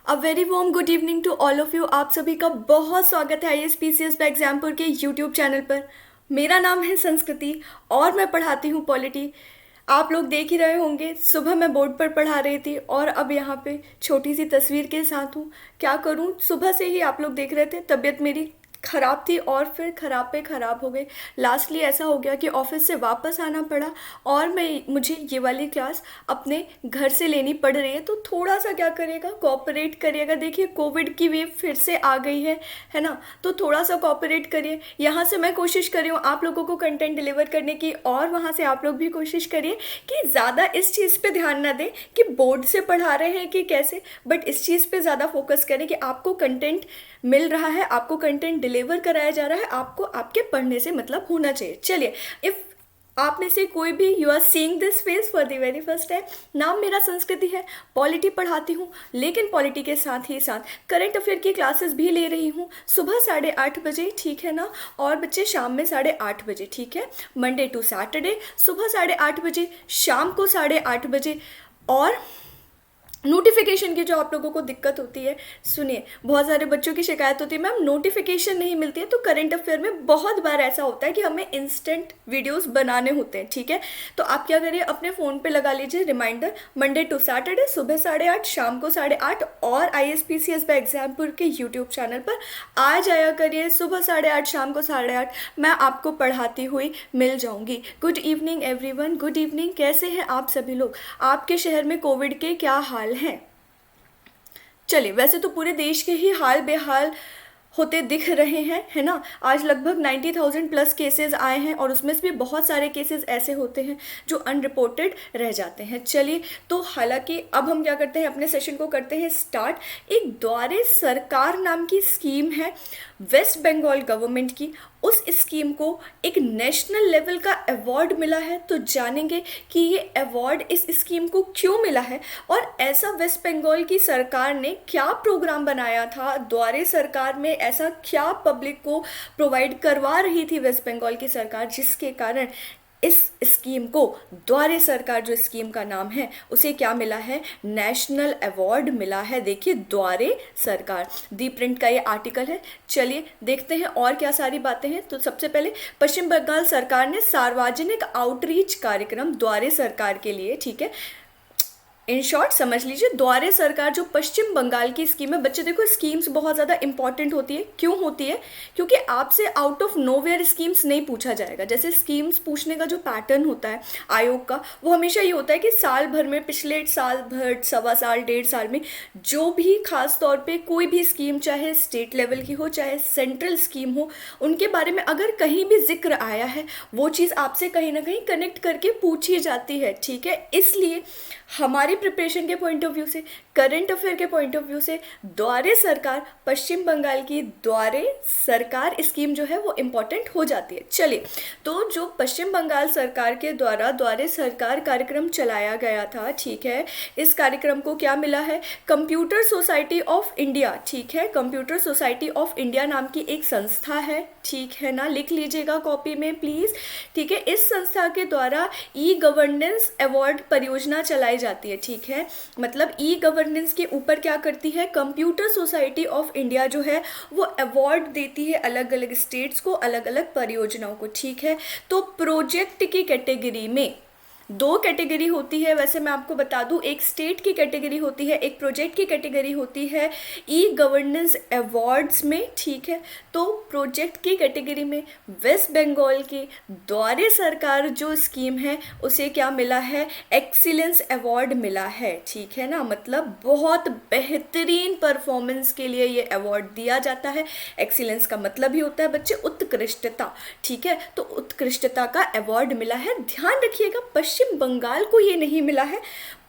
A very warm good evening to all of you. आप सभी का बहुत स्वागत है ISPCS एग्जामपुर के यूट्यूब चैनल पर। मेरा नाम है संस्कृति और मैं पढ़ाती हूँ पॉलिटी। आप लोग देख ही रहे होंगे, सुबह मैं बोर्ड पर पढ़ा रही थी और अब यहाँ पे छोटी सी तस्वीर के साथ हूँ। क्या करूँ, सुबह से ही आप लोग देख रहे थे तबीयत मेरी ख़राब थी और फिर ख़राब पे ख़राब हो गई। लास्टली ऐसा हो गया कि ऑफिस से वापस आना पड़ा और मुझे ये वाली क्लास अपने घर से लेनी पड़ रही है। तो थोड़ा सा क्या करेगा, कोऑपरेट करिएगा। देखिए कोविड की वेव फिर से आ गई है ना। तो थोड़ा सा कोऑपरेट करिए। यहाँ से मैं कोशिश कर रही हूँ आप लोगों को कंटेंट डिलीवर करने की और वहाँ से आप लोग भी कोशिश करिए कि ज़्यादा इस चीज़ पे ध्यान ना दें कि बोर्ड से पढ़ा रहे हैं कि कैसे, बट इस चीज़ पे ज़्यादा फोकस करें कि आपको कंटेंट मिल रहा है, आपको कंटेंट डिलीवर कराया जा रहा है, आपको आपके पढ़ने से मतलब होना चाहिए। चलिए, इफ़ आप में से कोई भी you are seeing this face for the very first time, नाम मेरा संस्कृति है, पॉलिटी पढ़ाती हूँ, लेकिन पॉलिटी के साथ ही साथ करंट अफेयर की क्लासेस भी ले रही हूँ। सुबह 8:30 बजे, ठीक है ना, और बच्चे शाम में 8:30 बजे, ठीक है। मंडे टू सैटरडे सुबह 8:30 बजे, शाम को 8:30 बजे। और नोटिफिकेशन की जो आप लोगों को दिक्कत होती है, सुनिए, बहुत सारे बच्चों की शिकायत होती है मैम नोटिफिकेशन नहीं मिलती है। तो करंट अफेयर में बहुत बार ऐसा होता है कि हमें इंस्टेंट वीडियोस बनाने होते हैं, ठीक है। तो आप क्या करिए, अपने फ़ोन पे लगा लीजिए रिमाइंडर, मंडे टू सैटरडे सुबह 8:30 शाम को 8:30, और ISPCS एग्जामपुर के यूट्यूब चैनल पर आ जाया करिए। सुबह 8:30 शाम को 8:30 मैं आपको पढ़ाती हुई मिल जाऊंगी। Good evening everyone, good evening. कैसे हैं आप सभी लोग? आपके शहर में कोविड के क्या हाल हैं? चलिए, वैसे तो पूरे देश के ही हाल बेहाल होते दिख रहे हैं, है ना। आज लगभग 90,000 प्लस केसेस आए हैं और उसमें से भी बहुत सारे केसेस ऐसे होते हैं जो अनरिपोर्टेड रह जाते हैं। चलिए, तो हालांकि अब हम क्या करते हैं, अपने सेशन को करते हैं स्टार्ट। एक द्वारे सरकार नाम की स्कीम है वेस्ट बंगाल गवर्नमेंट की। उस स्कीम को एक नेशनल लेवल का अवार्ड मिला है। तो जानेंगे कि ये अवार्ड इस स्कीम को क्यों मिला है और ऐसा वेस्ट बंगाल की सरकार ने क्या प्रोग्राम बनाया था, द्वारे सरकार में ऐसा क्या पब्लिक को प्रोवाइड करवा रही थी वेस्ट बंगाल की सरकार, जिसके कारण इस स्कीम को, द्वारे सरकार जो स्कीम का नाम है, उसे क्या मिला है, नेशनल अवार्ड मिला है। देखिए, द्वारे सरकार, दी प्रिंट का ये आर्टिकल है। चलिए देखते हैं और क्या सारी बातें हैं। तो सबसे पहले पश्चिम बंगाल सरकार ने सार्वजनिक आउटरीच कार्यक्रम द्वारे सरकार के लिए, ठीक है, इन शॉर्ट समझ लीजिए, द्वारे सरकार जो पश्चिम बंगाल की स्कीम है। बच्चे देखो, स्कीम्स बहुत ज़्यादा इंपॉर्टेंट होती है। क्यों होती है? क्योंकि आपसे आउट ऑफ नोवेयर स्कीम्स नहीं पूछा जाएगा। जैसे स्कीम्स पूछने का जो पैटर्न होता है आयोग का, वो हमेशा ये होता है कि साल भर में, पिछले साल भर, सवा साल, 1.5 साल में जो भी खास तौर पे कोई भी स्कीम, चाहे स्टेट लेवल की हो चाहे सेंट्रल स्कीम हो, उनके बारे में अगर कहीं भी जिक्र आया है, वो चीज़ आपसे कहीं ना कहीं कनेक्ट करके पूछी जाती है, ठीक है। इसलिए हमारी प्रिपरेशन के पॉइंट ऑफ व्यू से, करंट अफेयर के पॉइंट ऑफ व्यू से, द्वारे सरकार, पश्चिम बंगाल की द्वारे सरकार स्कीम जो है वो इम्पॉर्टेंट हो जाती है। चलिए, तो जो पश्चिम बंगाल सरकार के द्वारा द्वारे सरकार कार्यक्रम चलाया गया था, ठीक है, इस कार्यक्रम को क्या मिला है, कंप्यूटर सोसाइटी ऑफ इंडिया, ठीक है, कंप्यूटर सोसाइटी ऑफ इंडिया नाम की एक संस्था है, ठीक है ना, लिख लीजिएगा कॉपी में प्लीज़, ठीक है। इस संस्था के द्वारा ई गवर्नेंस अवार्ड परियोजना चलाई जाती है, ठीक है। मतलब ई गवर्नेंस के ऊपर क्या करती है, कंप्यूटर सोसाइटी ऑफ इंडिया जो है वो अवार्ड देती है अलग अलग स्टेट्स को, अलग अलग परियोजनाओं को, ठीक है। तो प्रोजेक्ट की कैटेगरी में 2 कैटेगरी होती है, वैसे मैं आपको बता दूं, एक स्टेट की कैटेगरी होती है, एक प्रोजेक्ट की कैटेगरी होती है ई गवर्नेंस अवार्ड्स में, ठीक है। तो प्रोजेक्ट की कैटेगरी में वेस्ट बंगाल के द्वारे सरकार जो स्कीम है उसे क्या मिला है, एक्सीलेंस अवार्ड मिला है, ठीक है ना। मतलब बहुत बेहतरीन परफॉर्मेंस के लिए ये अवार्ड दिया जाता है। एक्सीलेंस का मतलब ही होता है बच्चे उत्कृष्टता, ठीक है। तो उत्कृष्टता का अवार्ड मिला है। ध्यान रखिएगा, पश्चिम बंगाल को ये नहीं मिला है।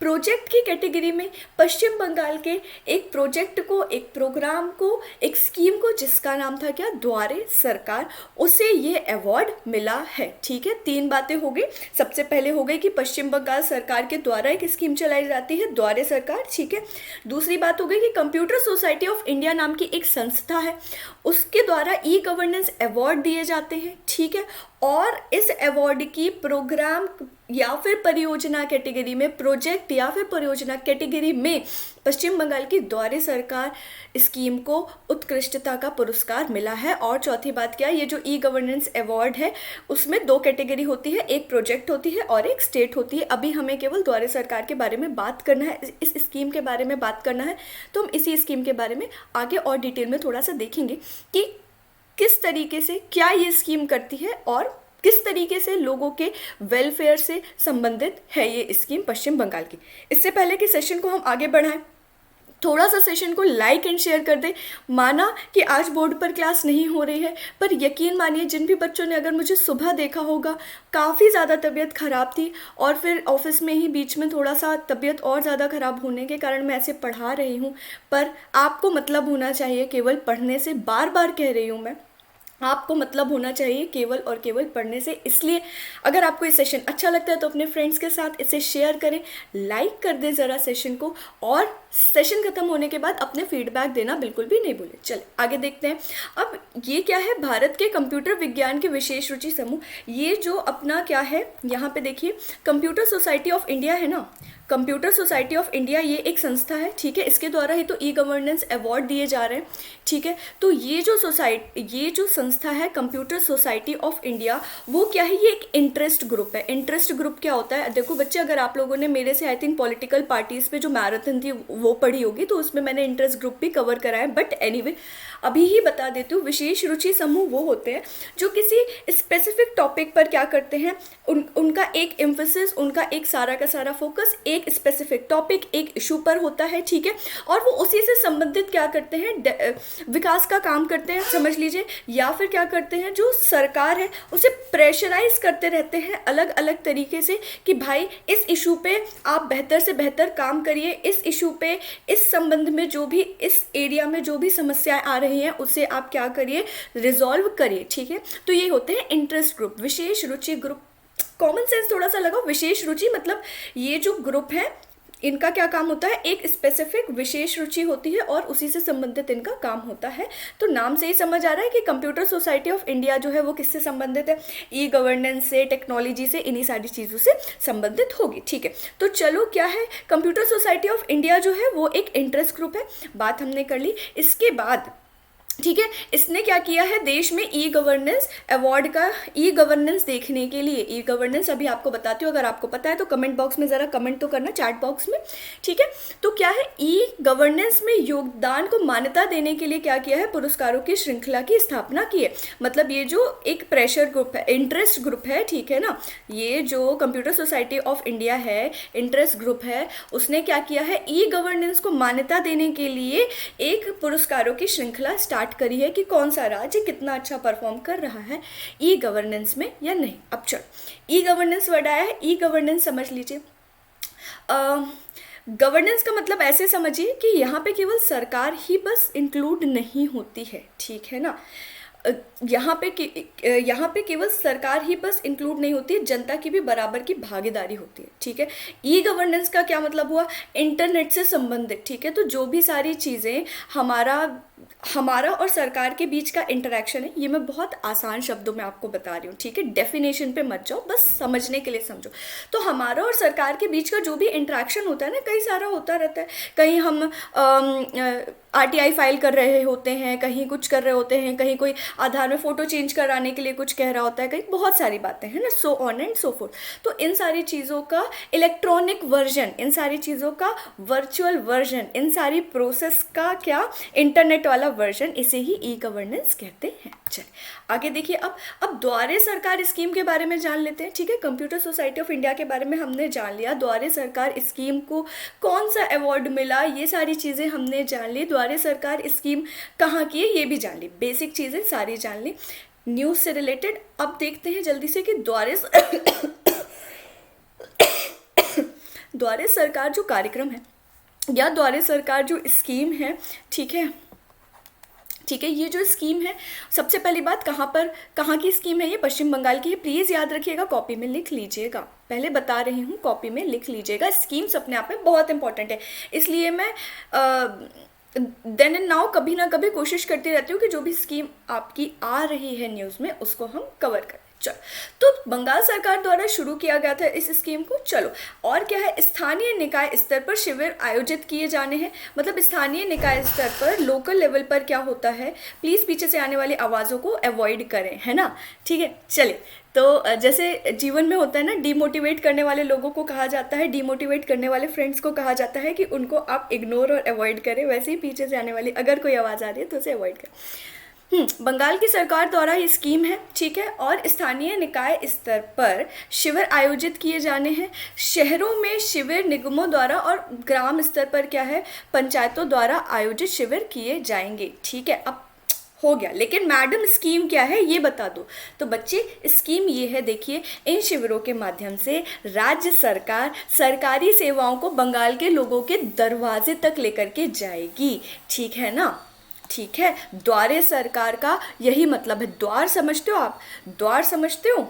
प्रोजेक्ट की कैटेगरी में पश्चिम बंगाल के एक प्रोजेक्ट को, एक प्रोग्राम को, एक स्कीम को, जिसका नाम था क्या, द्वारे सरकार, उसे ये अवार्ड मिला है, ठीक है। 3 बातें हो गई। सबसे पहले हो गई कि पश्चिम बंगाल सरकार के द्वारा एक स्कीम चलाई जाती है, द्वारे सरकार, ठीक है। दूसरी बात हो गई कि कंप्यूटर सोसाइटी ऑफ इंडिया नाम की एक संस्था है, उसके द्वारा ई गवर्नेंस अवार्ड दिए जाते हैं, ठीक है। और इस अवार्ड की प्रोग्राम या फिर परियोजना कैटेगरी में, प्रोजेक्ट या फिर परियोजना कैटेगरी में पश्चिम बंगाल की द्वारे सरकार स्कीम को उत्कृष्टता का पुरस्कार मिला है। और चौथी बात क्या है, ये जो ई गवर्नेंस अवार्ड है उसमें 2 कैटेगरी होती है, एक प्रोजेक्ट होती है और एक स्टेट होती है। अभी हमें केवल द्वारे सरकार के बारे में बात करना है, इस स्कीम के बारे में बात करना है, तो हम इसी स्कीम के बारे में आगे और डिटेल में थोड़ा सा देखेंगे कि किस तरीके से क्या ये स्कीम करती है और किस तरीके से लोगों के वेलफेयर से संबंधित है ये स्कीम पश्चिम बंगाल की। इससे पहले कि सेशन को हम आगे बढ़ाएं, थोड़ा सा सेशन को लाइक एंड शेयर कर दें। माना कि आज बोर्ड पर क्लास नहीं हो रही है, पर यकीन मानिए जिन भी बच्चों ने अगर मुझे सुबह देखा होगा, काफ़ी ज़्यादा तबीयत ख़राब थी और फिर ऑफिस में ही बीच में थोड़ा सा तबीयत और ज़्यादा ख़राब होने के कारण मैं ऐसे पढ़ा रही हूँ। पर आपको मतलब होना चाहिए केवल पढ़ने से, बार बार कह रही हूँ मैं, आपको मतलब होना चाहिए केवल और केवल पढ़ने से। इसलिए अगर आपको ये सेशन अच्छा लगता है तो अपने फ्रेंड्स के साथ इसे शेयर करें, लाइक कर दें ज़रा सेशन को, और सेशन खत्म होने के बाद अपने फीडबैक देना बिल्कुल भी नहीं भूलें। चले आगे देखते हैं। अब ये क्या है, भारत के कंप्यूटर विज्ञान के विशेष रुचि समूह, ये जो अपना क्या है यहाँ पे देखिए, कंप्यूटर सोसाइटी ऑफ इंडिया है ना, कंप्यूटर सोसाइटी ऑफ इंडिया ये एक संस्था है, ठीक है। इसके द्वारा ही तो ई गवर्नेंस अवार्ड दिए जा रहे हैं, ठीक है। तो ये जो संस्था है कंप्यूटर सोसाइटी ऑफ इंडिया, वो क्या है, ये एक इंटरेस्ट ग्रुप है। इंटरेस्ट ग्रुप क्या होता है, देखो बच्चे, अगर आप लोगों ने मेरे से आई थिंक पॉलिटिकल पार्टीज पे जो मैराथन थी वो पढ़ी होगी, तो उसमें मैंने इंटरेस्ट ग्रुप भी कवर करा है। बट एनीवे अभी ही बता देती हूँ, विशेष रुचि समूह वो होते हैं जो किसी स्पेसिफिक टॉपिक पर क्या करते हैं, उनका एक एम्फेसिस, उनका एक सारा का सारा फोकस एक स्पेसिफिक टॉपिक, एक इशू पर होता है, ठीक है। और वो उसी से संबंधित क्या करते हैं, विकास का काम करते हैं, समझ लीजिए। या फिर क्या करते हैं, जो सरकार है उसे प्रेशराइज करते रहते हैं अलग अलग तरीके से कि भाई इस इशू पे आप बेहतर से बेहतर काम करिए, इस इशू पे, इस संबंध में जो भी, इस एरिया में जो भी समस्याएं आ रही हैं उसे आप क्या करिए, रिजॉल्व करिए, ठीक है। तो ये होते हैं इंटरेस्ट ग्रुप, विशेष रुचि ग्रुप। कॉमन सेंस थोड़ा सा लगाओ, विशेष रुचि मतलब ये जो ग्रुप है इनका क्या काम होता है, एक स्पेसिफिक विशेष रुचि होती है और उसी से संबंधित इनका काम होता है। तो नाम से ही समझ आ रहा है कि कंप्यूटर सोसाइटी ऑफ इंडिया जो है वो किससे संबंधित है, ई गवर्नेंस से, टेक्नोलॉजी से, इन्हीं सारी चीज़ों से संबंधित होगी, ठीक है। तो चलो क्या है, कंप्यूटर सोसाइटी ऑफ इंडिया जो है वो एक इंटरेस्ट ग्रुप है, बात हमने कर ली। इसके बाद ठीक है, इसने क्या किया है, देश में ई गवर्नेंस अवार्ड का, ई गवर्नेंस देखने के लिए, ई गवर्नेंस अभी आपको बताती हूँ, अगर आपको पता है तो कमेंट बॉक्स में ज़रा कमेंट तो करना, चैट बॉक्स में, ठीक है। तो क्या है, ई गवर्नेंस में योगदान को मान्यता देने के लिए क्या किया है, पुरस्कारों की श्रृंखला की स्थापना की है। मतलब ये जो एक प्रेशर ग्रुप है, इंटरेस्ट ग्रुप है, ठीक है ना, ये जो कंप्यूटर सोसाइटी ऑफ इंडिया है, इंटरेस्ट ग्रुप है, उसने क्या किया है, ई गवर्नेंस को मान्यता देने के लिए एक पुरस्कारों की श्रृंखला स्टार्ट करी है कि कौन सा राज्य कितना अच्छा परफॉर्म कर रहा है ई गवर्नेंस में या नहीं। अब चलो, ई गवर्नेंस वर्ड आया है, ई गवर्नेंस समझ लीजिए। गवर्नेंस का मतलब ऐसे समझिए कि यहाँ पे केवल सरकार ही बस इंक्लूड नहीं होती है, ठीक है ना। यहाँ पे केवल सरकार ही बस इंक्लूड नहीं होती है, जनता की भी बराबर की भागीदारी होती है, ठीक है। ई गवर्नेंस का क्या मतलब हुआ, इंटरनेट से संबंधित, ठीक है। तो जो भी सारी चीज़ें हमारा और सरकार के बीच का इंटरेक्शन है, ये मैं बहुत आसान शब्दों में आपको बता रही हूँ, ठीक है। डेफिनेशन पे मत जाओ, बस समझने के लिए समझो। तो हमारा और सरकार के बीच का जो भी इंटरेक्शन होता है ना, कई सारा होता रहता है। कहीं हम RTI फाइल कर रहे होते हैं, कहीं कुछ कर रहे होते हैं, कहीं कोई आधार में फ़ोटो चेंज कराने के लिए कुछ कह रहा होता है, कहीं बहुत सारी बातें हैं ना, so on and so fourth. तो इन सारी चीज़ों का इलेक्ट्रॉनिक वर्जन, इन सारी चीज़ों का वर्चुअल वर्जन, इन सारी प्रोसेस का क्या, इंटरनेट वाला वर्जन, इसे ही ई गवर्नेंस कहते हैं। चलिए आगे देखिए। अब द्वारे सरकार स्कीम के बारे में जान लेते हैं, ठीक है। कंप्यूटर सोसाइटी ऑफ इंडिया के बारे में हमने जान लिया, द्वारे सरकार स्कीम को कौन सा अवार्ड मिला, ये सारी चीज़ें हमने जान ली। द्वारे सरकार स्कीम कहाँ की है ये भी जान ली, बेसिक चीज़ें सारी जान ली न्यूज़ से रिलेटेड। अब देखते हैं जल्दी से कि द्वारे सरकार जो कार्यक्रम है या द्वारे सरकार जो स्कीम है, ठीक है, ये जो स्कीम है, सबसे पहली बात कहाँ की स्कीम है, ये पश्चिम बंगाल की है। प्लीज़ याद रखिएगा, कॉपी में लिख लीजिएगा, पहले बता रही हूँ, कॉपी में लिख लीजिएगा। स्कीम्स अपने आप में बहुत इंपॉर्टेंट है, इसलिए मैं देन एंड नाउ कभी ना कभी कोशिश करती रहती हूँ कि जो भी स्कीम आपकी आ रही है न्यूज़ में उसको हम कवर करें। चलो, तो बंगाल सरकार द्वारा शुरू किया गया था इस स्कीम को। चलो, और क्या है, स्थानीय निकाय स्तर पर शिविर आयोजित किए जाने हैं। मतलब स्थानीय निकाय स्तर पर, लोकल लेवल पर क्या होता है, प्लीज़ पीछे से आने वाली आवाज़ों को अवॉइड करें, है ना। ठीक है, चलिए। तो जैसे जीवन में होता है ना, डिमोटिवेट करने वाले लोगों को कहा जाता है, डिमोटिवेट करने वाले फ्रेंड्स को कहा जाता है कि उनको आप इग्नोर और अवॉइड करें। वैसे ही पीछे से आने वाली अगर कोई आवाज़ आ रही है तो उसे अवॉइड करें। बंगाल की सरकार द्वारा ये स्कीम है, ठीक है। और स्थानीय निकाय स्तर पर शिविर आयोजित किए जाने हैं। शहरों में शिविर निगमों द्वारा और ग्राम स्तर पर क्या है, पंचायतों द्वारा आयोजित शिविर किए जाएंगे, ठीक है। अब हो गया, लेकिन मैडम स्कीम क्या है ये बता दो। तो बच्चे स्कीम ये है, देखिए, इन शिविरों के माध्यम से राज्य सरकार सरकारी सेवाओं को बंगाल के लोगों के दरवाजे तक लेकर के जाएगी, ठीक है ना। ठीक है, द्वारे सरकार का यही मतलब है। द्वार समझते हो आप, द्वार समझते हो,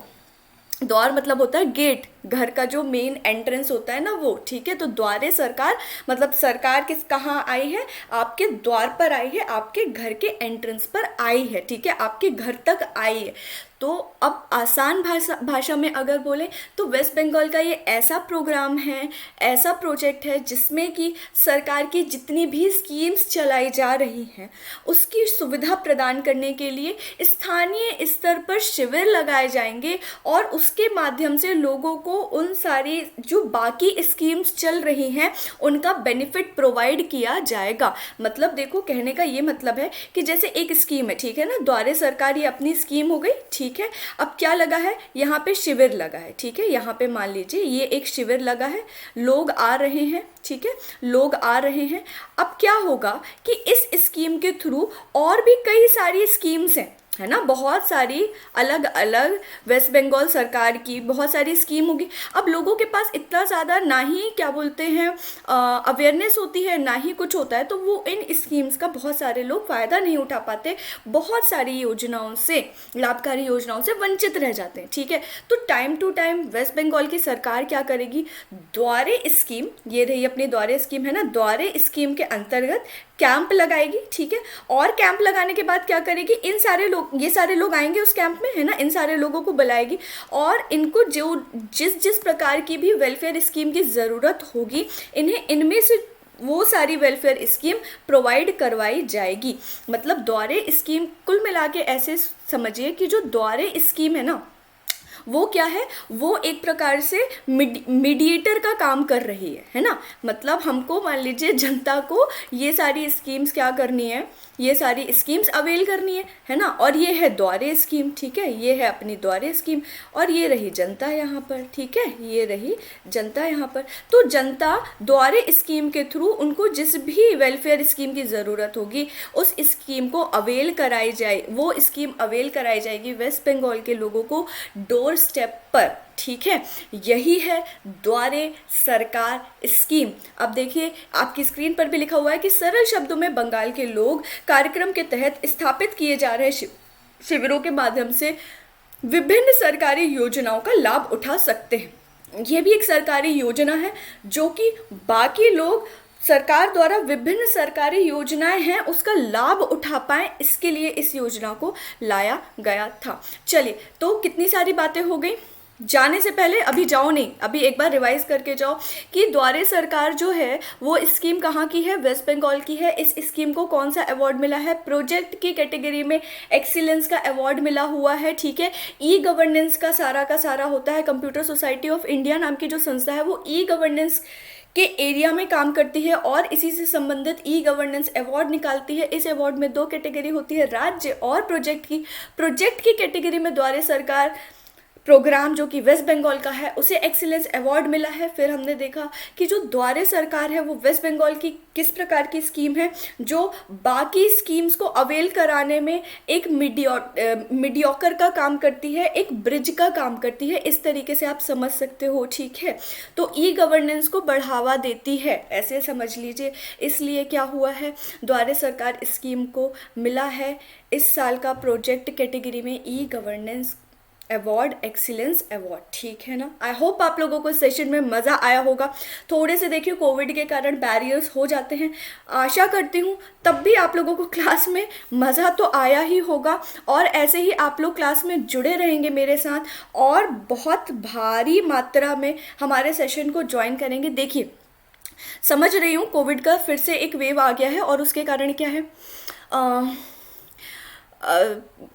द्वार मतलब होता है गेट, घर का जो मेन एंट्रेंस होता है ना वो, ठीक है। तो द्वारे सरकार मतलब सरकार किस कहाँ आई है, आपके द्वार पर आई है, आपके घर के एंट्रेंस पर आई है, ठीक है, आपके घर तक आई है। तो अब आसान भाषा में अगर बोलें तो वेस्ट बंगाल का ये ऐसा प्रोग्राम है, ऐसा प्रोजेक्ट है जिसमें कि सरकार की जितनी भी स्कीम्स चलाई जा रही हैं उसकी सुविधा प्रदान करने के लिए स्थानीय स्तर पर शिविर लगाए जाएंगे और उसके माध्यम से लोगों को उन सारी जो बाकी स्कीम्स चल रही हैं उनका बेनिफिट प्रोवाइड किया जाएगा। मतलब देखो, कहने का ये मतलब है कि जैसे एक स्कीम है, ठीक है ना, द्वारे सरकार ये अपनी स्कीम हो गई, ठीक है। अब क्या लगा है, यहाँ पे शिविर लगा है, ठीक है। यहाँ पे मान लीजिए ये एक शिविर लगा है, लोग आ रहे हैं, ठीक है, लोग आ रहे हैं। अब क्या होगा कि इस स्कीम के थ्रू और भी कई सारी स्कीम्स हैं, है ना, बहुत सारी अलग अलग वेस्ट बंगाल सरकार की बहुत सारी स्कीम होगी। अब लोगों के पास इतना ज़्यादा ना ही क्या बोलते हैं अवेयरनेस होती है, ना ही कुछ होता है, तो वो इन स्कीम्स का बहुत सारे लोग फ़ायदा नहीं उठा पाते, बहुत सारी योजनाओं से, लाभकारी योजनाओं से वंचित रह जाते हैं, ठीक है। तो time to time West Bengal की सरकार क्या करेगी, द्वारे स्कीम, ये रही अपनी द्वारे स्कीम, है ना, द्वारे स्कीम के अंतर्गत कैंप लगाएगी, ठीक है। और कैंप लगाने के बाद क्या करेगी, इन सारे लोग, ये सारे लोग आएंगे उस कैंप में, है ना, इन सारे लोगों को बुलाएगी और इनको जो जिस जिस प्रकार की भी वेलफेयर स्कीम की ज़रूरत होगी इन्हें इनमें से वो सारी वेलफेयर स्कीम प्रोवाइड करवाई जाएगी। मतलब द्वारे स्कीम कुल मिला के ऐसे समझिए कि जो द्वारे स्कीम है ना वो क्या है, वो एक प्रकार से मीडिएटर का काम कर रही है ना। मतलब हमको मान लीजिए जनता को ये सारी स्कीम्स क्या करनी है, ये सारी स्कीम्स अवेल करनी है ना। और ये है द्वारे स्कीम, ठीक है, ये है अपनी द्वारे स्कीम और ये रही जनता यहाँ पर, ठीक है, ये रही जनता यहाँ पर। तो जनता द्वारे स्कीम के थ्रू उनको जिस भी वेलफेयर स्कीम की ज़रूरत होगी उस स्कीम को अवेल कराई जाए, वो स्कीम अवेल कराई जाएगी वेस्ट बंगाल के लोगों को डोर स्टेप पर, ठीक है। यही है द्वारे सरकार स्कीम। अब देखिए आपकी स्क्रीन पर भी लिखा हुआ है कि सरल शब्दों में बंगाल के लोग कार्यक्रम के तहत स्थापित किए जा रहे शिविरों के माध्यम से विभिन्न सरकारी योजनाओं का लाभ उठा सकते हैं। यह भी एक सरकारी योजना है जो कि बाकी लोग सरकार द्वारा विभिन्न सरकारी योजनाएं हैं उसका लाभ उठा पाएं, इसके लिए इस योजना को लाया गया था। चलिए, तो कितनी सारी बातें हो गई। जाने से पहले अभी जाओ नहीं, अभी एक बार रिवाइज करके जाओ कि द्वारे सरकार जो है वो स्कीम कहाँ की है, वेस्ट बंगाल की है। इस स्कीम को कौन सा अवार्ड मिला है, प्रोजेक्ट की कैटेगरी में एक्सीलेंस का अवार्ड मिला हुआ है, ठीक है। ई गवर्नेंस का सारा होता है, कंप्यूटर सोसाइटी ऑफ इंडिया नाम की जो संस्था है वो ई गवर्नेंस के एरिया में काम करती है और इसी से संबंधित ई गवर्नेंस अवार्ड निकालती है। इस अवार्ड में 2 कैटेगरी होती है, राज्य और प्रोजेक्ट की कैटेगरी में द्वारे सरकार प्रोग्राम जो कि वेस्ट बंगाल का है उसे एक्सीलेंस अवार्ड मिला है। फिर हमने देखा कि जो द्वारे सरकार है वो वेस्ट बंगाल की किस प्रकार की स्कीम है जो बाकी स्कीम्स को अवेल कराने में एक मीडियोकर का काम करती है, एक ब्रिज का काम करती है। इस तरीके से आप समझ सकते हो, ठीक है। तो ई गवर्नेंस को बढ़ावा देती है, ऐसे समझ लीजिए। इसलिए क्या हुआ है, द्वारे सरकार स्कीम को मिला है इस साल का प्रोजेक्ट कैटेगरी में e governance award, excellence award, ठीक है ना। आई होप आप लोगों को इस सेशन में मज़ा आया होगा। थोड़े से देखिए कोविड के कारण बैरियर्स हो जाते हैं, आशा करती हूँ तब भी आप लोगों को क्लास में मज़ा तो आया ही होगा, और ऐसे ही आप लोग क्लास में जुड़े रहेंगे मेरे साथ और बहुत भारी मात्रा में हमारे सेशन को ज्वाइन करेंगे। देखिए समझ रही हूँ कोविड का फिर से एक वेव आ गया है, और उसके कारण क्या है,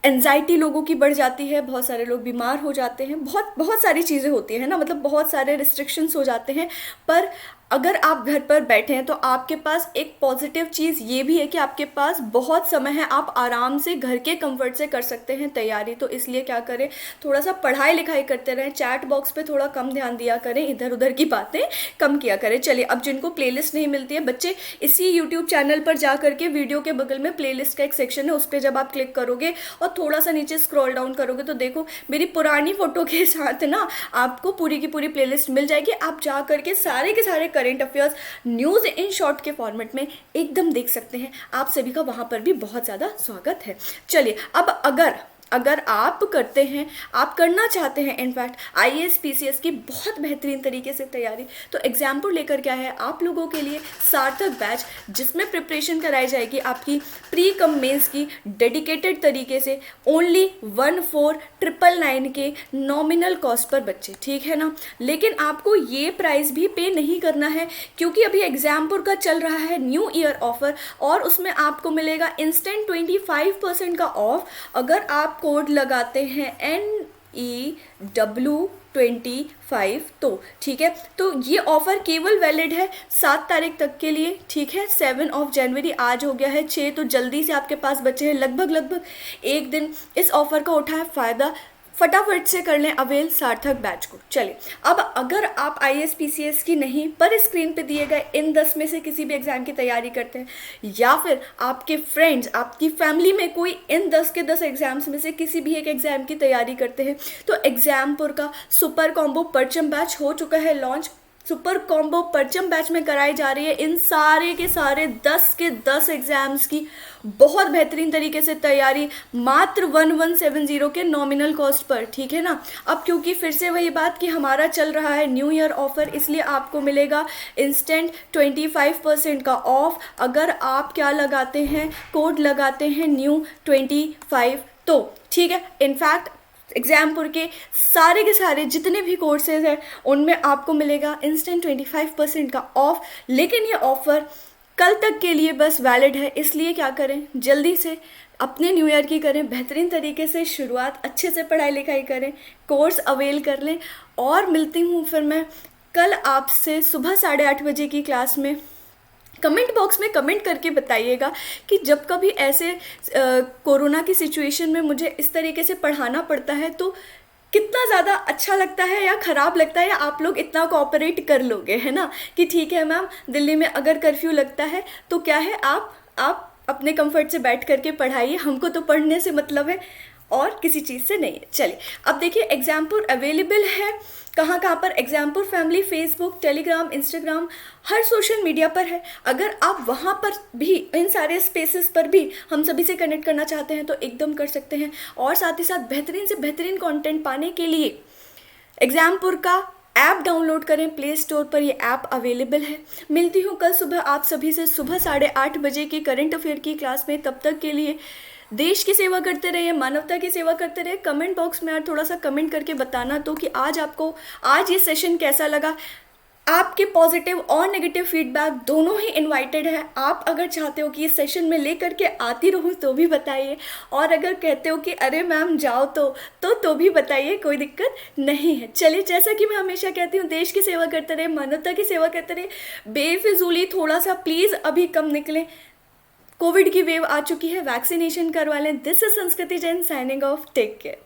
एनजाइटी लोगों की बढ़ जाती है, बहुत सारे लोग बीमार हो जाते हैं, बहुत बहुत सारी चीज़ें होती हैं ना, मतलब बहुत सारे रिस्ट्रिक्शंस हो जाते हैं। पर अगर आप घर पर बैठे हैं तो आपके पास एक पॉजिटिव चीज़ ये भी है कि आपके पास बहुत समय है, आप आराम से घर के कंफर्ट से कर सकते हैं तैयारी। तो इसलिए क्या करें, थोड़ा सा पढ़ाई लिखाई करते रहें, चैट बॉक्स पे थोड़ा कम ध्यान दिया करें, इधर उधर की बातें कम किया करें। चलिए, अब जिनको प्लेलिस्ट नहीं मिलती है बच्चे, इसी यूट्यूब चैनल पर जा करके वीडियो के बगल में प्लेलिस्ट का एक सेक्शन है, उस पर जब आप क्लिक करोगे और थोड़ा सा नीचे स्क्रॉल डाउन करोगे तो देखो मेरी पुरानी फोटो के साथ ना आपको पूरी की पूरी प्लेलिस्ट मिल जाएगी। आप जा करके सारे के सारे current affairs, news in short के फॉर्मेट में एकदम देख सकते हैं। आप सभी का वहाँ पर भी बहुत ज़्यादा स्वागत है। चलिए, अब अगर आप करते हैं, आप करना चाहते हैं इनफैक्ट आईएएस पीसीएस की बहुत बेहतरीन तरीके से तैयारी, तो एग्जाम्पल लेकर क्या है आप लोगों के लिए सार्थक बैच, जिसमें प्रिपरेशन कराई जाएगी आपकी प्री कम मेंस की डेडिकेटेड तरीके से, ओनली 14,999 के नॉमिनल कॉस्ट पर बच्चे, ठीक है ना। लेकिन आपको ये प्राइस भी पे नहीं करना है, क्योंकि अभी एग्जाम्पल का चल रहा है न्यू ईयर ऑफर, और उसमें आपको मिलेगा इंस्टेंट 25% का ऑफ अगर आप कोड लगाते हैं NEW25। तो ठीक है, तो ये ऑफ़र केवल वैलिड है 7 तारीख तक के लिए, ठीक है। 7 जनवरी आज हो गया है 6, तो जल्दी से आपके पास बचे हैं लगभग एक दिन। इस ऑफ़र का उठाएं फ़ायदा, फटाफट से कर लें अवेल सार्थक बैच को। चलिए, अब अगर आप आईएएस पीसीएस की नहीं पर स्क्रीन पे दिए गए इन 10 में से किसी भी एग्जाम की तैयारी करते हैं, या फिर आपके फ्रेंड्स, आपकी फैमिली में कोई इन 10 के 10 एग्जाम्स में से किसी भी एक एग्जाम की तैयारी करते हैं, तो एग्जामपुर का सुपर कॉम्बो परचम बैच हो चुका है लॉन्च। सुपर कॉम्बो परचम बैच में कराई जा रही है इन सारे के सारे 10 के 10 एग्जाम्स की बहुत बेहतरीन तरीके से तैयारी, मात्र 1170 के नॉमिनल कॉस्ट पर, ठीक है ना। अब क्योंकि फिर से वही बात कि हमारा चल रहा है न्यू ईयर ऑफर, इसलिए आपको मिलेगा इंस्टेंट 25% का ऑफ अगर आप क्या लगाते हैं, कोड लगाते हैं NEW25। तो ठीक है, इनफैक्ट एग्जामपुर के सारे जितने भी कोर्सेज हैं उनमें आपको मिलेगा इंस्टेंट 25% का ऑफ। लेकिन ये ऑफ़र कल तक के लिए बस वैलिड है, इसलिए क्या करें, जल्दी से अपने न्यू ईयर की करें बेहतरीन तरीके से शुरुआत, अच्छे से पढ़ाई लिखाई करें, कोर्स अवेल कर लें। और मिलती हूँ फिर मैं कल आपसे सुबह 8:30 बजे की क्लास में। कमेंट बॉक्स में कमेंट करके बताइएगा कि जब कभी ऐसे कोरोना की सिचुएशन में मुझे इस तरीके से पढ़ाना पड़ता है तो कितना ज़्यादा अच्छा लगता है या ख़राब लगता है, या आप लोग इतना कोऑपरेट कर लोगे, है ना, कि ठीक है मैम दिल्ली में अगर कर्फ्यू लगता है तो क्या है, आप अपने कंफर्ट से बैठ करके पढ़ाइए, हमको तो पढ़ने से मतलब है और किसी चीज़ से नहीं है। चलिए, अब देखिए एग्जाम्पुर अवेलेबल है कहाँ पर, एग्जाम्पुर फैमिली फेसबुक, टेलीग्राम, इंस्टाग्राम, हर सोशल मीडिया पर है। अगर आप वहाँ पर भी, इन सारे स्पेसेस पर भी हम सभी से कनेक्ट करना चाहते हैं तो एकदम कर सकते हैं। और साथ ही साथ बेहतरीन से बेहतरीन कंटेंट पाने के लिए एग्जाम्पुर का ऐप डाउनलोड करें, प्ले स्टोर पर ये ऐप अवेलेबल है। मिलती हूँ कल सुबह आप सभी से सुबह 8:30 बजे की करंट अफेयर की क्लास में। तब तक के लिए देश की सेवा करते रहिए, मानवता की सेवा करते रहिए। कमेंट बॉक्स में यार थोड़ा सा कमेंट करके बताना तो कि आज ये सेशन कैसा लगा। आपके पॉजिटिव और नेगेटिव फीडबैक दोनों ही इनवाइटेड है। आप अगर चाहते हो कि ये सेशन में लेकर के आती रहूँ तो भी बताइए, और अगर कहते हो कि अरे मैम जाओ तो भी बताइए, कोई दिक्कत नहीं है। चलिए, जैसा कि मैं हमेशा कहती हूँ, देश की सेवा करते रहे, मानवता की सेवा करते रहे, बेफिजूली थोड़ा सा प्लीज़ अभी कम निकलें। कोविड की वेव आ चुकी है, वैक्सीनेशन करवा लें। This is Sanskriti Jain signing off, take care.